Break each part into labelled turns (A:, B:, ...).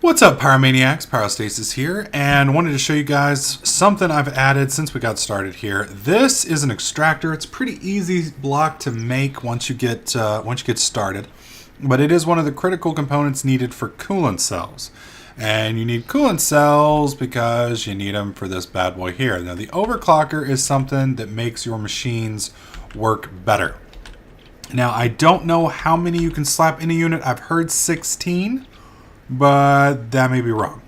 A: What's up, Pyromaniacs? Pyrostasis here, and wanted to show you guys something I've added since we got started here. This is an extractor. It's a pretty easy block to make once you get started, but it is one of the critical components needed for coolant cells. And you need coolant cells because you need them for this bad boy here. Now, the overclocker is something that makes your machines work better. Now, I don't know how many you can slap in a unit. I've heard 16. But that may be wrong.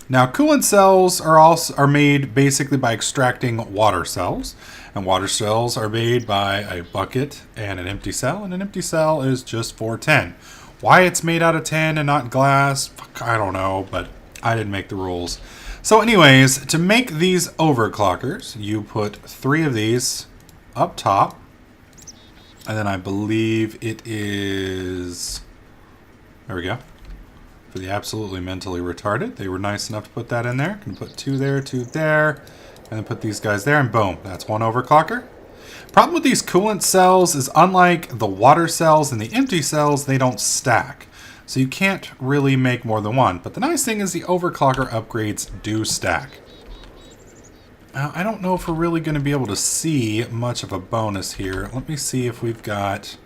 A: Now, coolant cells are made basically by extracting water cells, and water cells are made by a bucket and an empty cell, and an empty cell is just for tin. Why it's made out of tin and not glass, fuck, I don't know, but I didn't make the rules. So anyways, to make these overclockers, you put 3 of these up top, and then I believe it is, there we go. For the absolutely mentally retarded, they were nice enough to put that in there. Can put 2 there, 2 there, and then put these guys there, and boom, that's one overclocker. Problem with these coolant cells is, unlike the water cells and the empty cells, they don't stack. So you can't really make more than one. But the nice thing is the overclocker upgrades do stack. Now, I don't know if we're really going to be able to see much of a bonus here. Let me see if we've got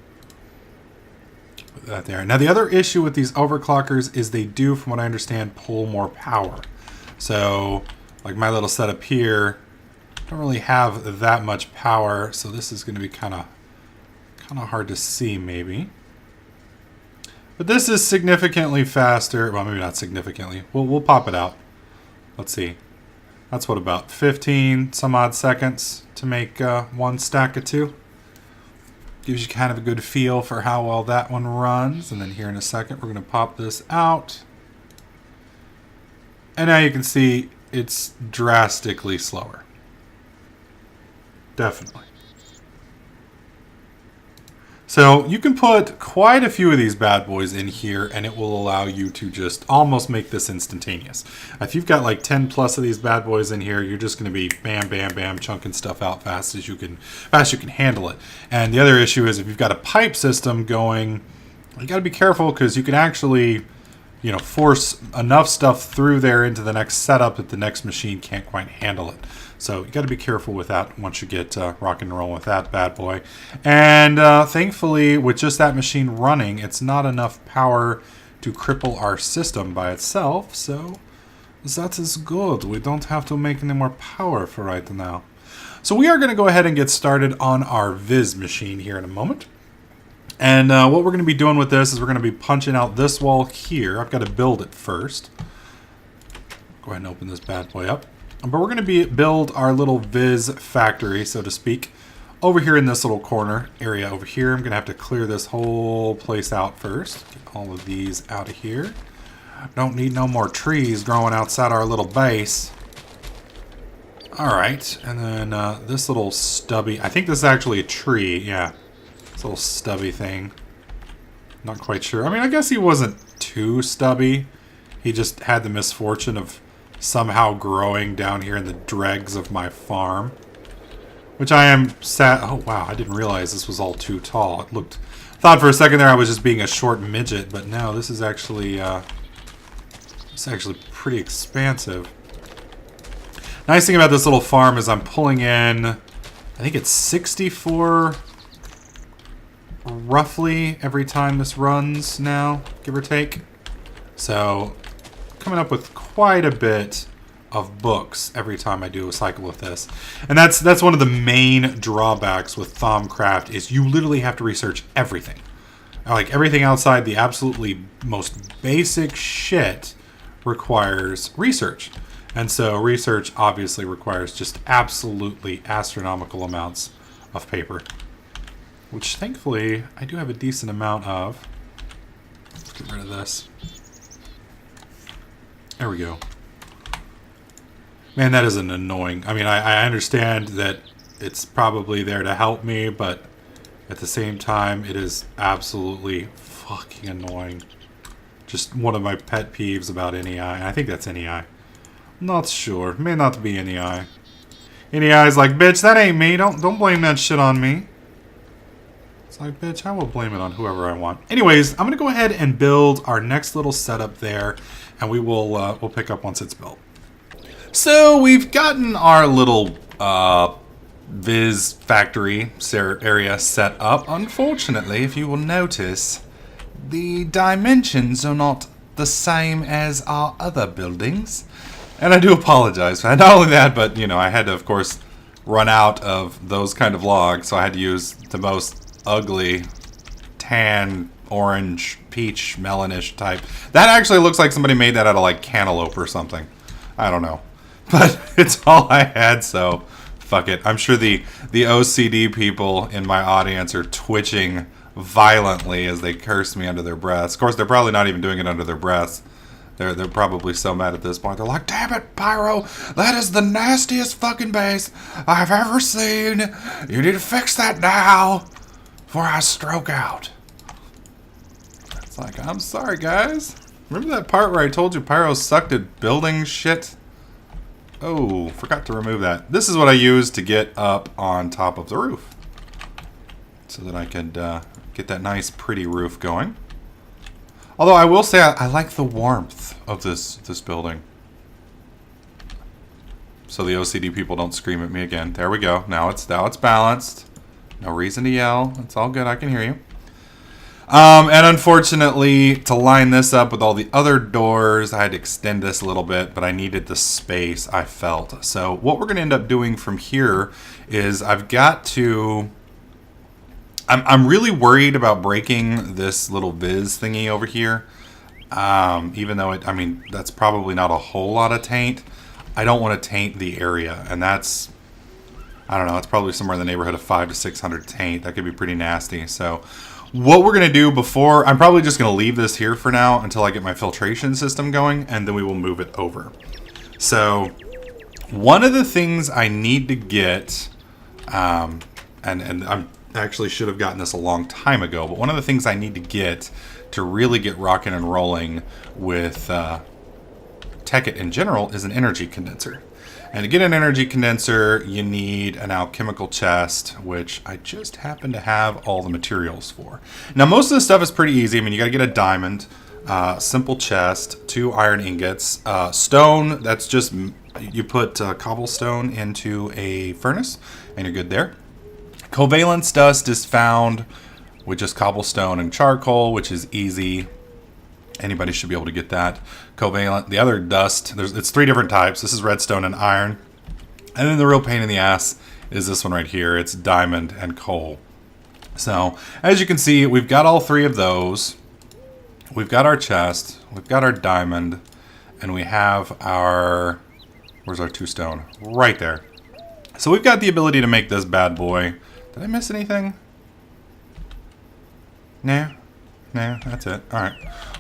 A: that there. Now, the other issue with these overclockers is they do, from what I understand, pull more power. So, like my little setup here, don't really have that much power, so this is going to be kind of hard to see, maybe. But this is significantly faster. Well, maybe not significantly. We'll pop it out. Let's see. That's what, about 15 some odd seconds to make one stack of 2. Gives you kind of a good feel for how well that one runs. And then here in a second, we're going to pop this out. And now you can see it's drastically slower. Definitely. So you can put quite a few of these bad boys in here, and it will allow you to just almost make this instantaneous. If you've got like 10 plus of these bad boys in here, you're just going to be bam, bam, bam, chunking stuff out fast as you can handle it. And the other issue is, if you've got a pipe system going, you got to be careful, because you can actually, you know, force enough stuff through there into the next setup that the next machine can't quite handle it. So you got to be careful with that once you get rock and roll with that bad boy. And thankfully, with just that machine running, it's not enough power to cripple our system by itself. So that is good. We don't have to make any more power for right now. So we are going to go ahead and get started on our Viz machine here in a moment. And what we're going to be doing with this is we're going to be punching out this wall here. I've got to build it first. Go ahead and open this bad boy up. But we're going to build our little Viz factory, so to speak, over here in this little corner area over here. I'm going to have to clear this whole place out first. Get all of these out of here. Don't need no more trees growing outside our little base. Alright, and then this little stubby, I think this is actually a tree, yeah. This little stubby thing. Not quite sure. I mean, I guess he wasn't too stubby. He just had the misfortune of somehow growing down here in the dregs of my farm, which I am sad. Oh wow, I didn't realize this was all too tall. Thought for a second there I was just being a short midget, but no, this is actually pretty expansive. Nice thing about this little farm is I'm pulling in, I think it's 64 roughly every time this runs now, give or take. So coming up with quite a bit of books every time I do a cycle with this. And that's one of the main drawbacks with Thaumcraft, is you literally have to research everything. Like, everything outside the absolutely most basic shit requires research. And so research obviously requires just absolutely astronomical amounts of paper, which thankfully I do have a decent amount of. Let's get rid of this. There we go. Man, that is an annoying. I mean, I understand that it's probably there to help me, but at the same time, it is absolutely fucking annoying. Just one of my pet peeves about NEI. I think that's NEI. Not sure. May not be NEI. NEI is like, bitch, that ain't me. Don't blame that shit on me. It's like, bitch, I will blame it on whoever I want. Anyways, I'm going to go ahead and build our next little setup there, and we'll pick up once it's built. So we've gotten our little Viz factory area set up. Unfortunately, if you will notice, the dimensions are not the same as our other buildings. And I do apologize for that. Not only that, but, you know, I had to, of course, run out of those kind of logs, so I had to use the most ugly tan, orange, peach, melonish type. That actually looks like somebody made that out of, like, cantaloupe or something. I don't know. But it's all I had, so fuck it. I'm sure the OCD people in my audience are twitching violently as they curse me under their breaths. Of course, they're probably not even doing it under their breaths. They're probably so mad at this point. They're like, damn it, Pyro, that is the nastiest fucking base I've ever seen. You need to fix that now before I stroke out. It's like, I'm sorry, guys. Remember that part where I told you Pyro sucked at building shit? Oh, forgot to remove that. This is what I used to get up on top of the roof, so that I could get that nice, pretty roof going. Although I will say I like the warmth of this building. So the OCD people don't scream at me again. There we go. Now it's balanced. No reason to yell. It's all good. I can hear you. And unfortunately, to line this up with all the other doors, I had to extend this a little bit, but I needed the space, I felt. So what we're going to end up doing from here is I've got to... I'm really worried about breaking this little Viz thingy over here. Even though I mean, that's probably not a whole lot of taint. I don't want to taint the area, and that's, I don't know, it's probably somewhere in the neighborhood of 500 to 600 taint. That could be pretty nasty. So what we're going to do before, I'm probably just going to leave this here for now until I get my filtration system going, and then we will move it over. So one of the things I need to get, and I'm actually should have gotten this a long time ago, but one of the things I need to get to really get rocking and rolling with Technic in general is an energy condenser. And to get an energy condenser, you need an alchemical chest, which I just happen to have all the materials for. Now, most of the stuff is pretty easy. I mean, you got to get a diamond, simple chest, 2 iron ingots, stone. That's just, you put cobblestone into a furnace, and you're good there. Covalence dust is found with just cobblestone and charcoal, which is easy. Anybody should be able to get that. Covalent, the other dust, it's 3 different types. This is redstone and iron. And then the real pain in the ass is this one right here. It's diamond and coal. So, as you can see, we've got all 3 of those. We've got our chest, we've got our diamond, and we have our... Where's our 2 stone? Right there. So we've got the ability to make this bad boy. Did I miss anything? No, that's it. All right.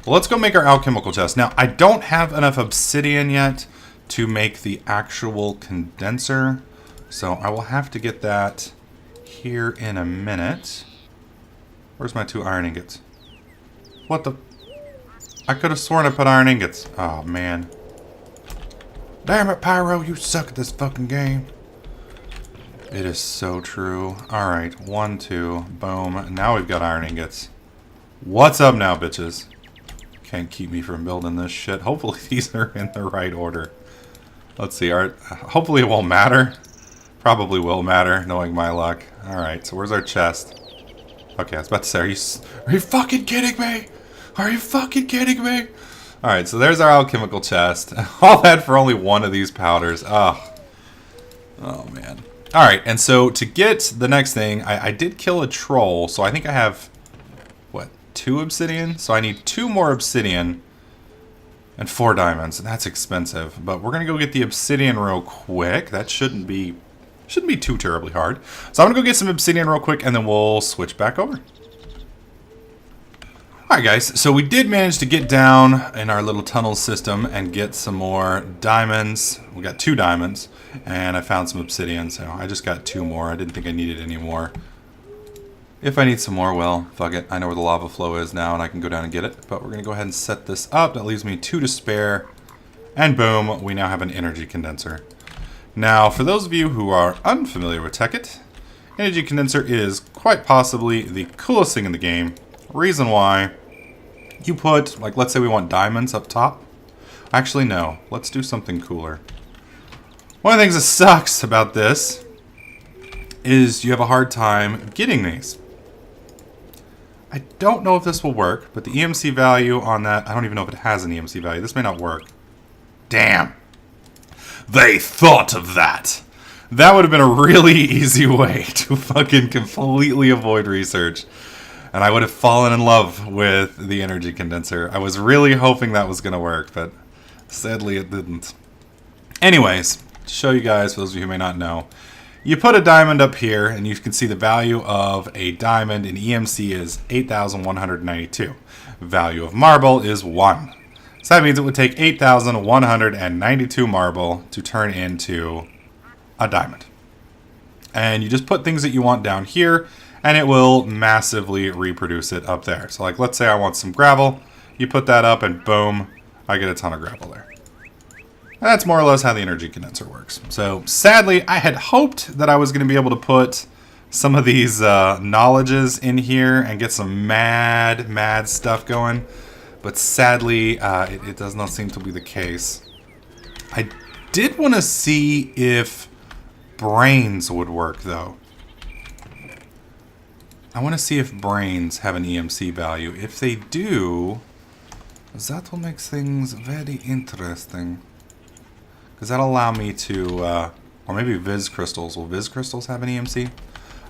A: Well, let's go make our alchemical chest. Now, I don't have enough obsidian yet to make the actual condenser, so I will have to get that here in a minute. Where's my 2 iron ingots? What the? I could have sworn I put iron ingots. Oh, man. Damn it, Pyro, you suck at this fucking game. It is so true. Alright, 1, 2, boom. Now we've got iron ingots. What's up now, bitches? Can't keep me from building this shit. Hopefully these are in the right order. Let's see. Hopefully it won't matter. Probably will matter, knowing my luck. Alright, so where's our chest? Okay, I was about to say, are you fucking kidding me? Are you fucking kidding me? Alright, so there's our alchemical chest. All that for only 1 of these powders. Oh man. Alright, and so to get the next thing, I did kill a troll, so I think I have, what, 2 obsidian? So I need 2 more obsidian and 4 diamonds, and that's expensive. But we're going to go get the obsidian real quick. That shouldn't be too terribly hard. So I'm going to go get some obsidian real quick, and then we'll switch back over. Alright guys, so we did manage to get down in our little tunnel system and get some more diamonds. We got 2 diamonds, and I found some obsidian, so I just got 2 more. I didn't think I needed any more. If I need some more, well, fuck it. I know where the lava flow is now, and I can go down and get it. But we're going to go ahead and set this up. That leaves me 2 to spare. And boom, we now have an energy condenser. Now, for those of you who are unfamiliar with Technic, Energy condenser is quite possibly the coolest thing in the game. Reason why, you put, like, let's say we want diamonds up top. Actually, no. Let's do something cooler. One of the things that sucks about this is you have a hard time getting these. I don't know if this will work, but the EMC value on that, I don't even know if it has an EMC value. This may not work. Damn. They thought of that. That would have been a really easy way to fucking completely avoid research. And I would have fallen in love with the energy condenser. I was really hoping that was going to work, but sadly it didn't. Anyways, to show you guys, for those of you who may not know, you put a diamond up here, and you can see the value of a diamond in EMC is 8,192. Value of marble is 1. So that means it would take 8,192 marble to turn into a diamond. And you just put things that you want down here, and it will massively reproduce it up there. So like, let's say I want some gravel. You put that up, and boom, I get a ton of gravel there. And that's more or less how the energy condenser works. So sadly, I had hoped that I was going to be able to put some of these knowledges in here and get some mad stuff going. But sadly, it does not seem to be the case. I did want to see if brains would work, though. I want to see if brains have an EMC value. If they do, that will make things very interesting. Because that'll allow me to, or maybe Viz crystals. Will Viz crystals have an EMC?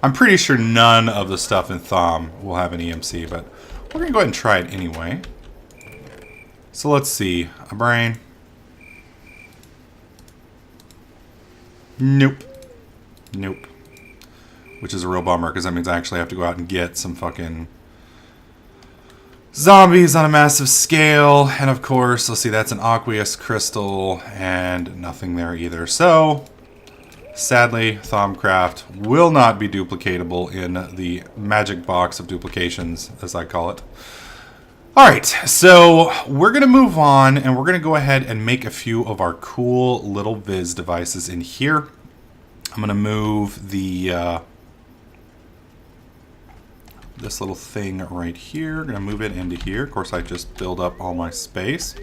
A: I'm pretty sure none of the stuff in Thom will have an EMC, but we're going to go ahead and try it anyway. So let's see. A brain. Nope. Nope. Which is a real bummer, because that means I actually have to go out and get some fucking zombies on a massive scale. And of course, let's see, that's an aqueous crystal, and nothing there either. So, sadly, Thomcraft will not be duplicatable in the magic box of duplications, as I call it. Alright, so we're going to move on, and we're going to go ahead and make a few of our cool little Viz devices in here. I'm going to move the this little thing right here. Going to move it into here. Of course, I just filled up all my space.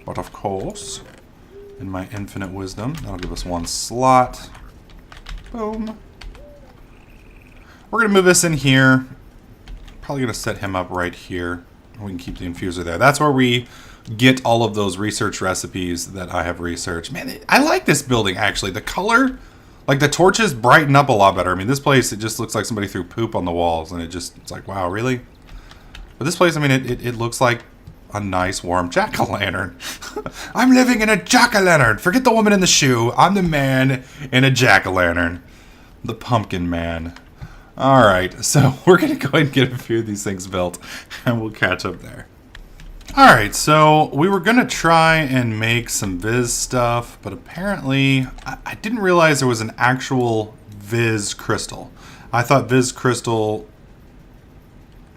A: But of course, in my infinite wisdom, that'll give us one slot. Boom. We're going to move this in here. Probably going to set him up right here. We can keep the infuser there. That's where we get all of those research recipes that I have researched. Man, I like this building, actually. The color, like the torches brighten up a lot better. I mean, this place, it just looks like somebody threw poop on the walls. And it's like, wow, really? But this place, I mean, it looks like a nice, warm jack-o'-lantern. I'm living in a jack-o'-lantern. Forget the woman in the shoe. I'm the man in a jack-o'-lantern. The pumpkin man. Alright, so we're going to go ahead and get a few of these things built, and we'll catch up there. Alright, so we were going to try and make some Viz stuff, but apparently I didn't realize there was an actual Viz crystal. I thought Viz crystal...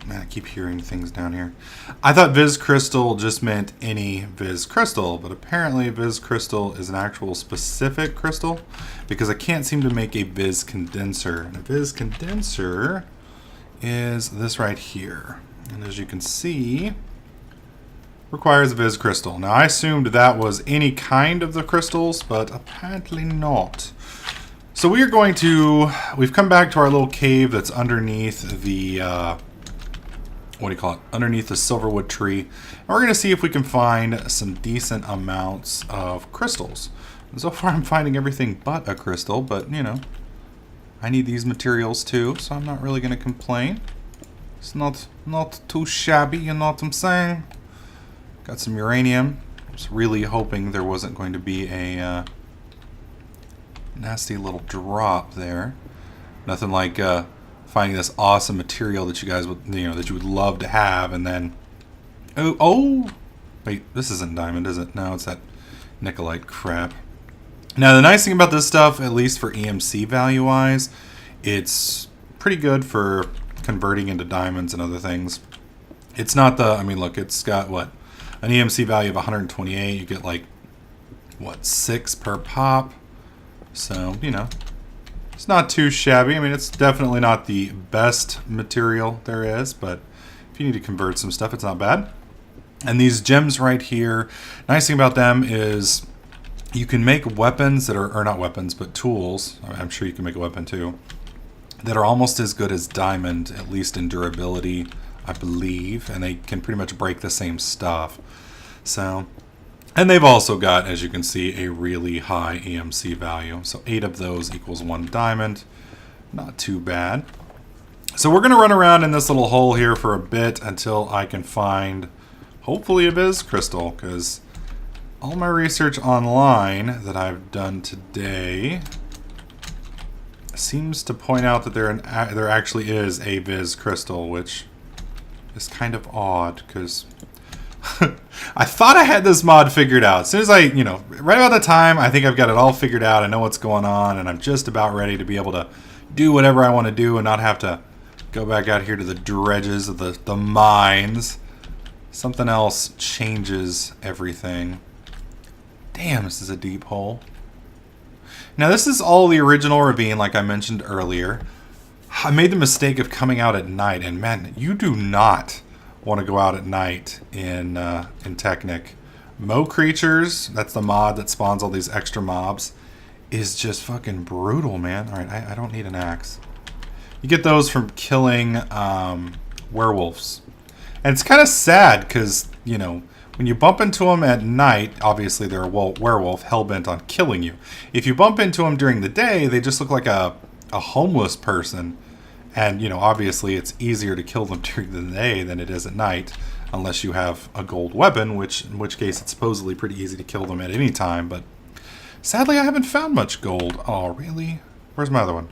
A: Man, I keep hearing things down here. I thought Viz crystal just meant any Viz crystal, but apparently Viz crystal is an actual specific crystal, because I can't seem to make a Viz condenser. And a Viz condenser is this right here. And as you can see, requires a Viz crystal. Now I assumed that was any kind of the crystals, but apparently not. So we are going to, we've come back to our little cave that's underneath the, what do you call it? Underneath the silverwood tree. And we're going to see if we can find some decent amounts of crystals. And so far I'm finding everything but a crystal, but you know, I need these materials too, so I'm not really going to complain. It's not too shabby, you know what I'm saying? Got some uranium. I was really hoping there wasn't going to be a nasty little drop there. Nothing like finding this awesome material that you guys would, you know, that you would love to have, and then, oh, wait, this isn't diamond, is it? No, it's that Nicolite crap. Now, the nice thing about this stuff, at least for EMC value-wise, it's pretty good for converting into diamonds and other things. It's not the, I mean, look, it's got, what, an EMC value of 128. You get, like, what, 6 per pop? So, you know, It's not too shabby. I mean, it's definitely not the best material there is, but if you need to convert some stuff, it's not bad. And these gems right here, nice thing about them is you can make weapons that are, or not weapons, but tools. I'm sure you can make a weapon too, that are almost as good as diamond, at least in durability, I believe. And they can pretty much break the same stuff. So, and they've also got, as you can see, a really high EMC value. So 8 of those equals 1 diamond. Not too bad. So we're going to run around in this little hole here for a bit until I can find, hopefully, a Viz crystal, because all my research online that I've done today seems to point out that there actually is a Viz crystal, which is kind of odd, because I thought I had this mod figured out. As soon as right about the time I think I've got it all figured out, I know what's going on, and I'm just about ready to be able to do whatever I want to do and not have to go back out here to the dredges of the mines. Something else changes everything. Damn, this is a deep hole. Now, this is all the original ravine, like I mentioned earlier. I made the mistake of coming out at night, and man, you do not want to go out at night in Technic. Mo Creatures, that's the mod that spawns all these extra mobs, is just fucking brutal, man. All right, I don't need an axe. You get those from killing werewolves. And it's kind of sad because, when you bump into them at night, obviously they're a werewolf hell-bent on killing you. If you bump into them during the day, they just look like a homeless person. And, obviously it's easier to kill them during the day than it is at night, unless you have a gold weapon, in which case it's supposedly pretty easy to kill them at any time. But sadly, I haven't found much gold. Oh, really? Where's my other one?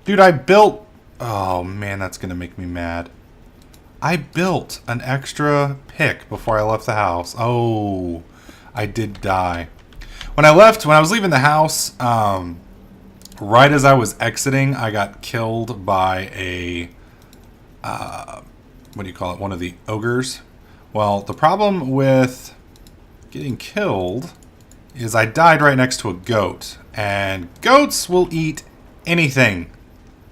A: Dude, I built... Oh, man, that's going to make me mad. I built an extra pick before I left the house. Oh, I did die. When I was leaving the house, right as I was exiting, I got killed by a, what do you call it? One of the ogres. Well, the problem with getting killed is I died right next to a goat. And goats will eat anything.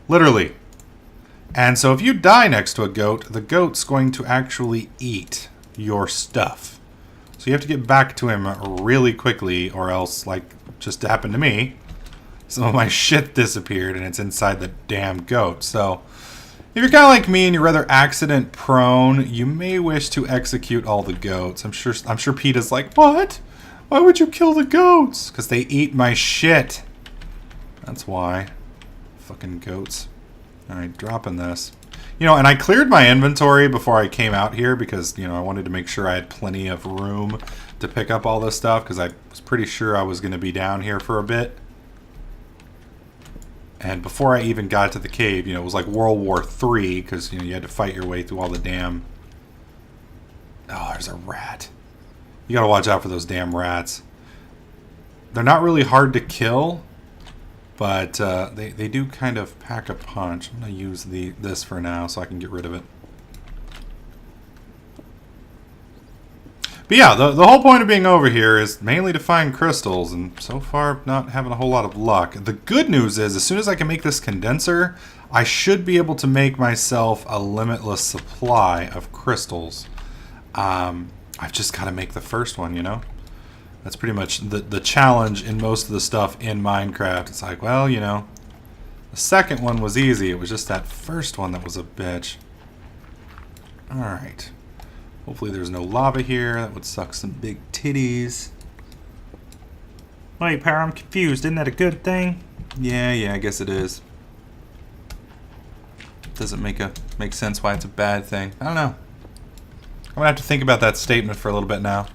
A: Literally. And so if you die next to a goat, the goat's going to actually eat your stuff. So you have to get back to him really quickly, or else, like just happened to me, some of my shit disappeared and it's inside the damn goat. So if you're kind of like me and you're rather accident prone, you may wish to execute all the goats. I'm sure PETA's like, what? Why would you kill the goats? Because they eat my shit. That's why. Fucking goats. Alright, dropping this. And I cleared my inventory before I came out here because, I wanted to make sure I had plenty of room to pick up all this stuff because I was pretty sure I was going to be down here for a bit. And before I even got to the cave, it was like World War III because, you had to fight your way through all the damn... Oh, there's a rat. You gotta watch out for those damn rats. They're not really hard to kill, but they do kind of pack a punch. I'm going to use this for now so I can get rid of it. But yeah, the whole point of being over here is mainly to find crystals, and so far not having a whole lot of luck. The good news is, as soon as I can make this condenser, I should be able to make myself a limitless supply of crystals. I've just got to make the first one, That's pretty much the challenge in most of the stuff in Minecraft. It's like, well, the second one was easy. It was just that first one that was a bitch. Alright. Hopefully there's no lava here. That would suck some big titties. Wait, Power, I'm confused. Isn't that a good thing? Yeah, I guess it is. Doesn't make sense why it's a bad thing. I don't know. I'm gonna have to think about that statement for a little bit now.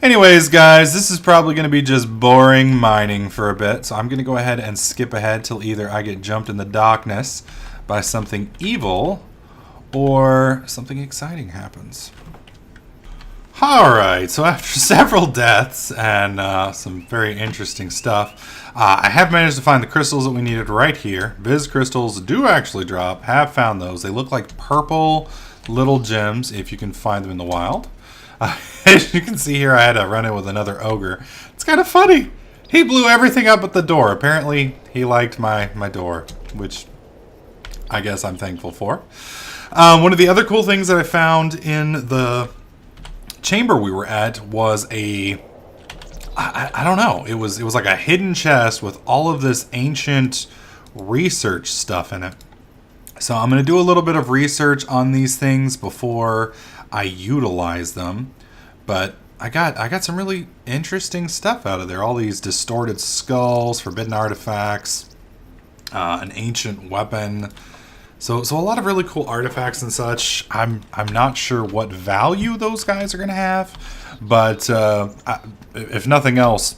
A: Anyways, guys, this is probably going to be just boring mining for a bit, so I'm going to go ahead and skip ahead till either I get jumped in the darkness by something evil or something exciting happens. Alright, so after several deaths and some very interesting stuff, I have managed to find the crystals that we needed right here. Viz crystals do actually drop, have found those. They look like purple little gems if you can find them in the wild. As you can see here, I had to run in with another ogre. It's kind of funny. He blew everything up at the door. Apparently, he liked my door, which I guess I'm thankful for. One of the other cool things that I found in the chamber we were at was I don't know. It was like a hidden chest with all of this ancient research stuff in it. So I'm going to do a little bit of research on these things before I utilize them. But I got some really interesting stuff out of there. All these distorted skulls, forbidden artifacts, an ancient weapon. So a lot of really cool artifacts and such. I'm not sure what value those guys are going to have, but if nothing else,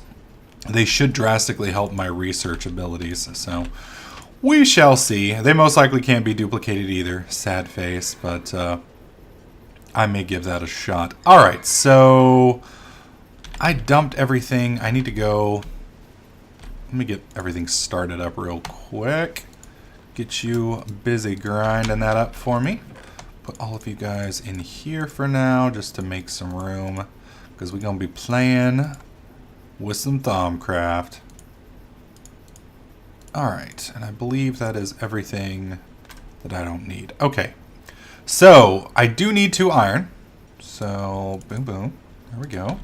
A: they should drastically help my research abilities. So we shall see. They most likely can't be duplicated either. Sad face, but I may give that a shot. All right, so I dumped everything. I need to go. Let me get everything started up real quick. Get you busy grinding that up for me. Put all of you guys in here for now just to make some room, because we're going to be playing with some Thaumcraft. Alright, and I believe that is everything that I don't need. Okay, so I do need 2 iron. So, boom, boom. There we go.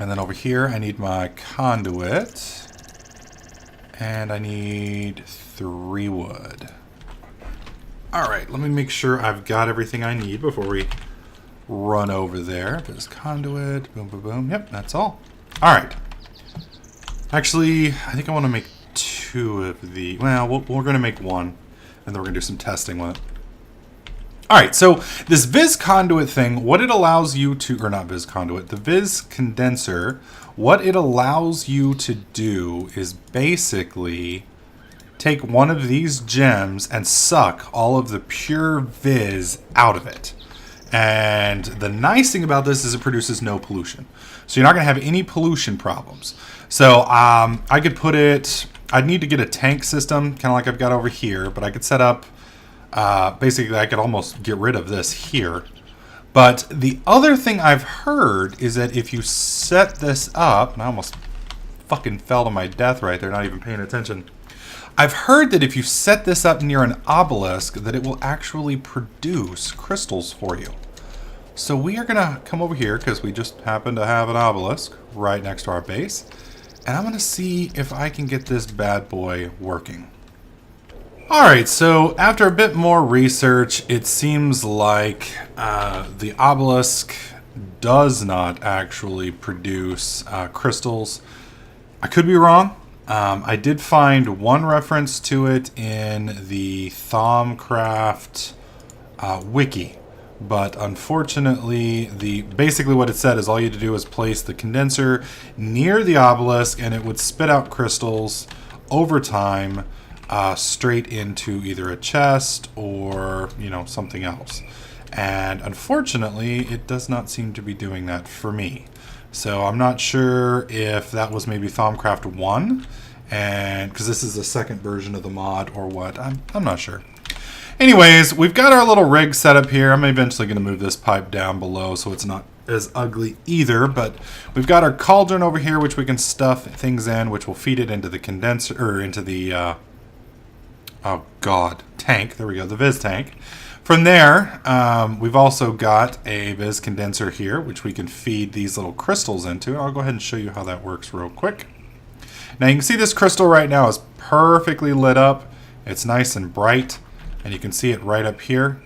A: And then over here I need my conduit. And I need 3 wood. Alright, let me make sure I've got everything I need before we run over there. There's conduit, boom, boom, boom. Yep, that's all. Alright. Actually, I think I want to make 2 of the... Well, we're going to make 1. And then we're going to do some testing with it. Alright, so this Viz conduit thing, what it allows you to... Or not Viz conduit, the Viz condenser... What it allows you to do is basically take one of these gems and suck all of the pure Viz out of it. And the nice thing about this is it produces no pollution. So you're not going to have any pollution problems. So I could put it... I'd need to get a tank system, kind of like I've got over here. But I could set up... basically, I could almost get rid of this here. But the other thing I've heard is that if you set this up, and I almost fucking fell to my death right there, not even paying attention. I've heard that if you set this up near an obelisk, that it will actually produce crystals for you. So we are going to come over here, because we just happen to have an obelisk right next to our base. And I'm going to see if I can get this bad boy working. Alright, so after a bit more research, it seems like the obelisk does not actually produce crystals. I could be wrong. I did find one reference to it in the Thaumcraft wiki, but unfortunately, basically what it said is all you had to do is place the condenser near the obelisk and it would spit out crystals over time. Straight into either a chest or, you know, something else. And unfortunately, it does not seem to be doing that for me. So I'm not sure if that was maybe Thaumcraft 1, and because this is the second version of the mod or what. I'm not sure. Anyways, we've got our little rig set up here. I'm eventually going to move this pipe down below so it's not as ugly either, but we've got our cauldron over here which we can stuff things in, which will feed it into the condenser, or into the oh god, tank. There we go, the Viz tank. From there, we've also got a Viz condenser here, which we can feed these little crystals into. I'll go ahead and show you how that works real quick. Now you can see this crystal right now is perfectly lit up. It's nice and bright, and you can see it right up here.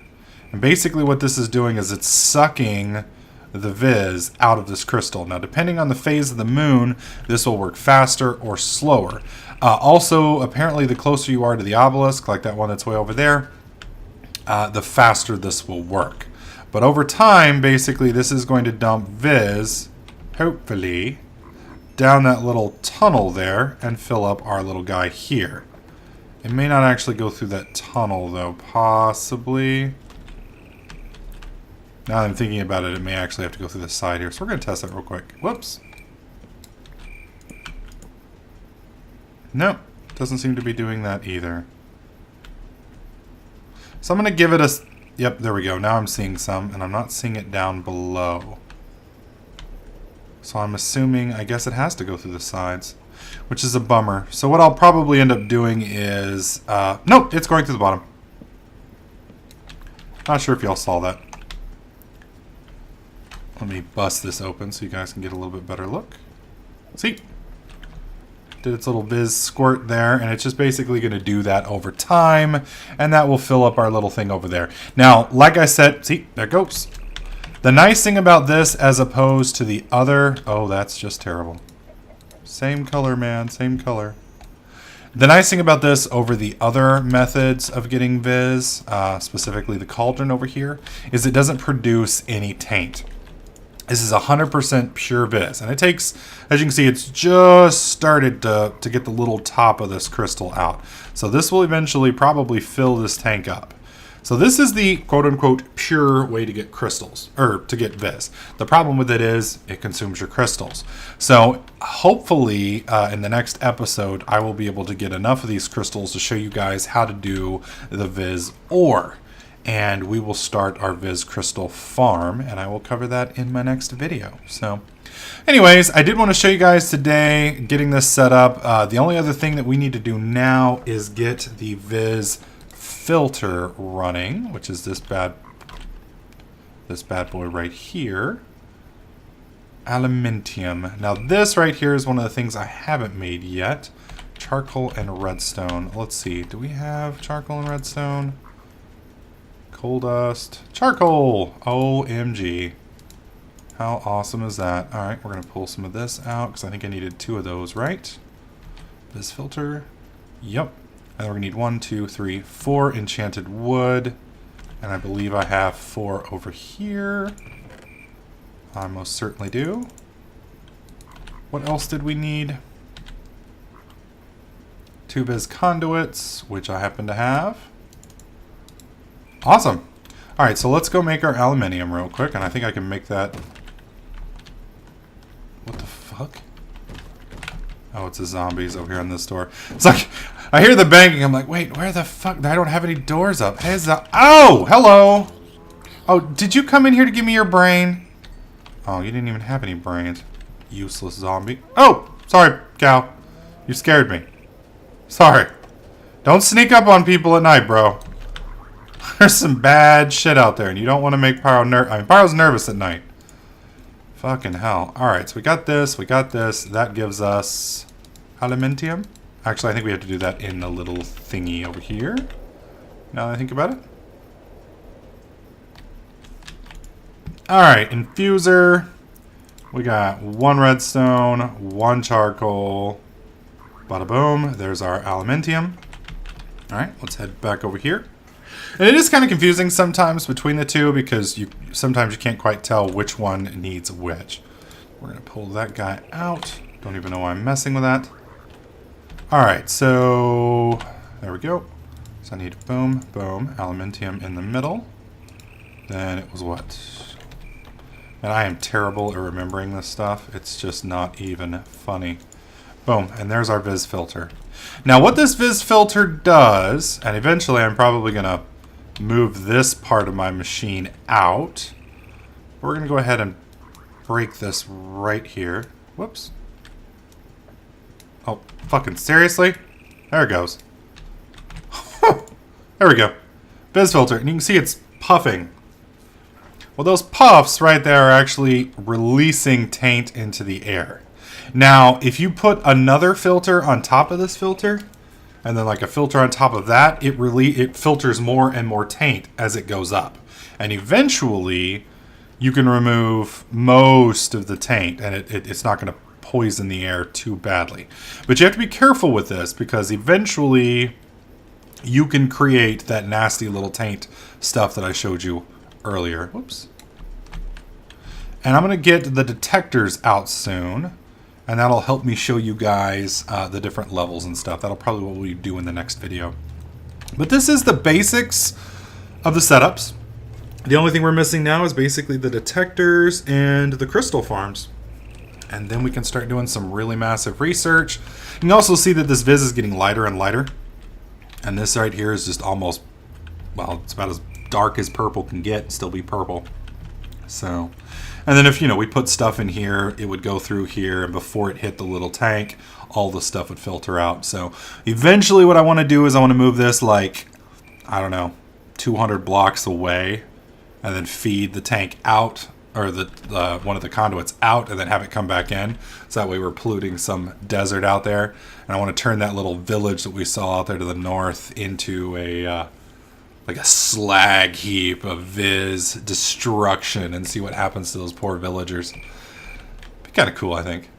A: And basically what this is doing is it's sucking the Viz out of this crystal. Now depending on the phase of the moon, this will work faster or slower. Also, apparently the closer you are to the obelisk, like that one that's way over there, the faster this will work. But over time, basically this is going to dump Viz, hopefully, down that little tunnel there and fill up our little guy here. It may not actually go through that tunnel though, possibly. Now that I'm thinking about it, it may actually have to go through the side here. So we're going to test that real quick. Whoops. Nope. Doesn't seem to be doing that either. So I'm going to give it a... Yep, there we go. Now I'm seeing some, and I'm not seeing it down below. So I'm assuming, I guess it has to go through the sides, which is a bummer. So what I'll probably end up doing is, nope, it's going through the bottom. Not sure if y'all saw that. Let me bust this open so you guys can get a little bit better look. See? Did its little viz squirt there, and it's just basically going to do that over time, and that will fill up our little thing over there. Now, like I said, see, there it goes. The nice thing about this as opposed to the other, oh, that's just terrible. Same color, man, same color. The nice thing about this over the other methods of getting viz, specifically the cauldron over here, is it doesn't produce any taint. This is 100% pure viz, and it takes, as you can see, it's just started to get the little top of this crystal out. So this will eventually probably fill this tank up. So this is the quote-unquote pure way to get crystals, or to get viz. The problem with it is it consumes your crystals. So hopefully in the next episode, I will be able to get enough of these crystals to show you guys how to do the viz ore. And we will start our viz crystal farm, and I will cover that in my next video. So anyways, I did want to show you guys today getting this set up. The only other thing that we need to do now is get the viz filter running, which is this bad boy right here. Aluminium. Now this right here is one of the things I haven't made yet. Charcoal and redstone. Let's see, do we have charcoal and redstone? Coal dust. Charcoal! OMG. How awesome is that? Alright, we're going to pull some of this out because I think I needed 2 of those, right? This filter. Yep. And we're going to need 1, 2, 3, 4 enchanted wood. And I believe I have 4 over here. I most certainly do. What else did we need? 2 viz conduits, which I happen to have. Awesome. Alright, so let's go make our aluminium real quick, and I think I can make that... What the fuck? Oh, it's the zombies over here on this door. It's like, I hear the banging, I'm like, wait, where the fuck? I don't have any doors up. Hey, oh, hello! Oh, did you come in here to give me your brain? Oh, you didn't even have any brains. Useless zombie. Oh, sorry, cow. You scared me. Sorry. Don't sneak up on people at night, bro. There's some bad shit out there, and you don't want to make Pyro Pyro's nervous at night. Fucking hell. Alright, so we got this, we got this. That gives us aluminium. Actually, I think we have to do that in the little thingy over here. Now that I think about it. Alright, infuser. We got 1 redstone, 1 charcoal. Bada boom. There's our aluminium. Alright, let's head back over here. And it is kind of confusing sometimes between the two because sometimes you can't quite tell which one needs which. We're going to pull that guy out. Don't even know why I'm messing with that. Alright, so there we go. So I need boom, boom, aluminium in the middle. Then it was what? And I am terrible at remembering this stuff. It's just not even funny. Boom, and there's our viz filter. Now what this viz filter does, and eventually I'm probably going to move this part of my machine out. We're going to go ahead and break this right here. Whoops. Oh, fucking seriously? There it goes. There we go. Viz filter, and you can see it's puffing. Well, those puffs right there are actually releasing taint into the air. Now, if you put another filter on top of this filter, and then like a filter on top of that, it filters more and more taint as it goes up. And eventually, you can remove most of the taint, and it's not going to poison the air too badly. But you have to be careful with this, because eventually, you can create that nasty little taint stuff that I showed you earlier. Whoops. And I'm going to get the detectors out soon. And that'll help me show you guys the different levels and stuff. That'll probably what we do in the next video. But this is the basics of the setups. The only thing we're missing now is basically the detectors and the crystal farms. And then we can start doing some really massive research. You can also see that this viz is getting lighter and lighter. And this right here is just almost, well, it's about as dark as purple can get, still be purple. So, and then if, we put stuff in here, it would go through here, and before it hit the little tank, all the stuff would filter out. So eventually what I want to do is I want to move this like, I don't know, 200 blocks away, and then feed the tank out, or the one of the conduits out, and then have it come back in. So that way we're polluting some desert out there. And I want to turn that little village that we saw out there to the north into a like a slag heap of Viz destruction, and see what happens to those poor villagers. Be kind of cool, I think.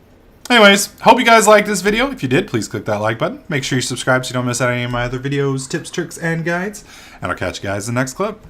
A: Anyways, hope you guys liked this video. If you did, please click that like button. Make sure you subscribe so you don't miss out on any of my other videos, tips, tricks, and guides. And I'll catch you guys in the next clip.